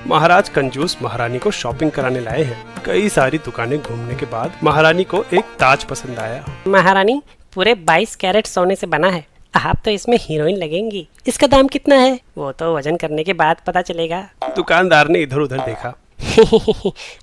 महाराज कंजूस महारानी को शॉपिंग कराने लाए हैं। कई सारी दुकानें घूमने के बाद महारानी को एक ताज पसंद आया। महारानी, पूरे 22 कैरेट सोने से बना है। आप तो इसमें हीरोइन लगेंगी। इसका दाम कितना है? वो तो वजन करने के बाद पता चलेगा। दुकानदार ने इधर उधर देखा।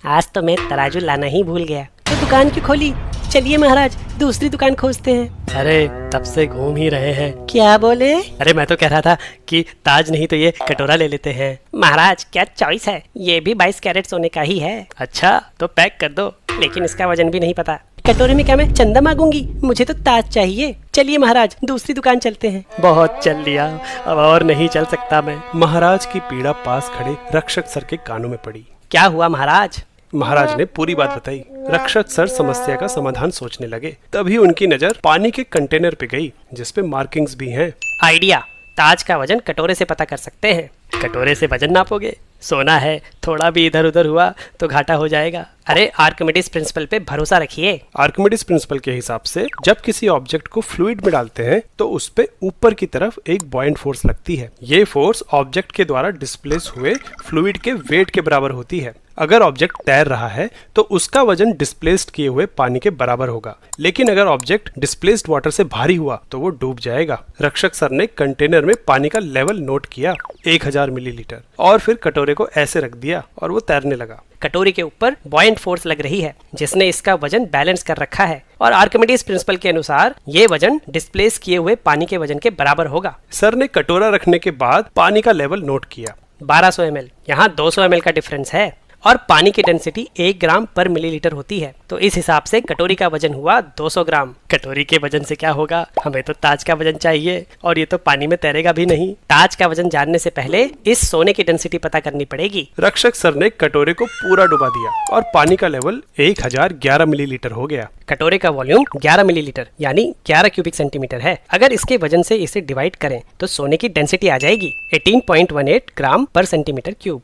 आज तो मैं तराजू लाना ही भूल गया। तो दुकान क्यों खोली? चलिए महाराज, दूसरी दुकान खोजते हैं। अरे तब से घूम ही रहे हैं। क्या बोले? अरे मैं तो कह रहा था कि ताज नहीं तो ये कटोरा ले लेते हैं। महाराज क्या चॉइस है, ये भी 22 कैरेट सोने का ही है। अच्छा तो पैक कर दो। लेकिन इसका वजन भी नहीं पता। कटोरे में क्या मैं चंदा मांगूंगी? मुझे तो ताज चाहिए। चलिए महाराज, दूसरी दुकान चलते हैं। बहुत चल लिया, अब और नहीं चल सकता मैं। महाराज की पीड़ा पास खड़े रक्षक सर के कानों में पड़ी। क्या हुआ महाराज? महाराज ने पूरी बात बताई। रक्षक सर समस्या का समाधान सोचने लगे। तभी उनकी नजर पानी के कंटेनर पे गई, जिसपे मार्किंग्स भी हैं। आइडिया, ताज का वजन कटोरे से पता कर सकते हैं। कटोरे से वजन नापोगे? सोना है, थोड़ा भी इधर उधर हुआ तो घाटा हो जाएगा। अरे आर्किमिडीज प्रिंसिपल पे भरोसा रखिए। आर्किमिडीज प्रिंसिपल के हिसाब से जब किसी ऑब्जेक्ट को फ्लूइड में डालते हैं तो उस पे ऊपर की तरफ एक बॉयंट फोर्स लगती है। ये फोर्स ऑब्जेक्ट के द्वारा डिस्प्लेस हुए फ्लूइड के वेट के बराबर होती है। अगर ऑब्जेक्ट तैर रहा है तो उसका वजन डिस्प्लेस्ड किए हुए पानी के बराबर होगा, लेकिन अगर ऑब्जेक्ट डिस्प्लेस्ड वाटर से भारी हुआ तो वो डूब जाएगा। रक्षक सर ने कंटेनर में पानी का लेवल नोट किया, 1000 मिलीलीटर, और फिर कटोरे को ऐसे रख दिया और वो तैरने लगा। कटोरे के ऊपर बॉयंट फोर्स लग रही है, जिसने इसका वजन बैलेंस कर रखा है, और आर्किमिडीज प्रिंसिपल के अनुसार ये वजन डिस्प्लेस किए हुए पानी के वजन के बराबर होगा। सर ने कटोरा रखने के बाद पानी का लेवल नोट किया। 1200 ml, यहाँ 200 ml का डिफरेंस है, और पानी की डेंसिटी 1 ग्राम पर मिलीलीटर होती है। तो इस हिसाब से कटोरी का वजन हुआ 200 ग्राम। कटोरी के वजन से क्या होगा? हमें तो ताज का वजन चाहिए, और ये तो पानी में तैरेगा भी नहीं। ताज का वजन जानने से पहले इस सोने की डेंसिटी पता करनी पड़ेगी। रक्षक सर ने कटोरे को पूरा डुबा दिया और पानी का लेवल 1011 मिलीलीटर हो गया। कटोरे का वॉल्यूम 11 मिलीलीटर यानी 11 क्यूबिक सेंटीमीटर है। अगर इसके वजन से इसे डिवाइड करें तो सोने की डेंसिटी आ जाएगी 18.18 ग्राम पर सेंटीमीटर क्यूब।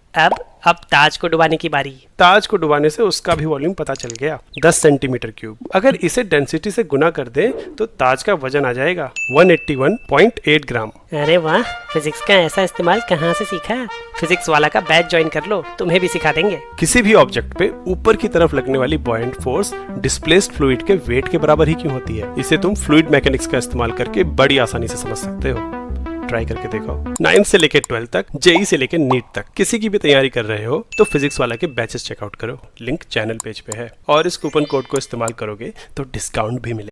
अब ताज को डुबाने की बारी। ताज को डुबाने से उसका भी वॉल्यूम पता चल गया, 10 सेंटीमीटर क्यूब। अगर इसे डेंसिटी से गुना कर दें तो ताज का वजन आ जाएगा 181.8 ग्राम। अरे वाह, फिजिक्स का ऐसा इस्तेमाल कहाँ से सीखा? फिजिक्स वाला का बैच ज्वाइन कर लो, तुम्हें भी सिखा देंगे। किसी भी ऑब्जेक्ट पे ऊपर की तरफ लगने वाली बॉयंट फोर्स डिस्प्लेस्ड फ्लूइड के वेट के बराबर ही क्यों होती है? इसे तुम फ्लूइड मैकेनिक्स का इस्तेमाल करके बड़ी आसानी से समझ सकते हो। ट्राई करके देखो। 9 से लेके 12 तक, जेई से लेके नीट तक किसी की भी तैयारी कर रहे हो तो फिजिक्स वाला के बैचेस चेकआउट करो। लिंक चैनल पेज पे है, और इस कूपन कोड को इस्तेमाल करोगे तो डिस्काउंट भी मिलेगा।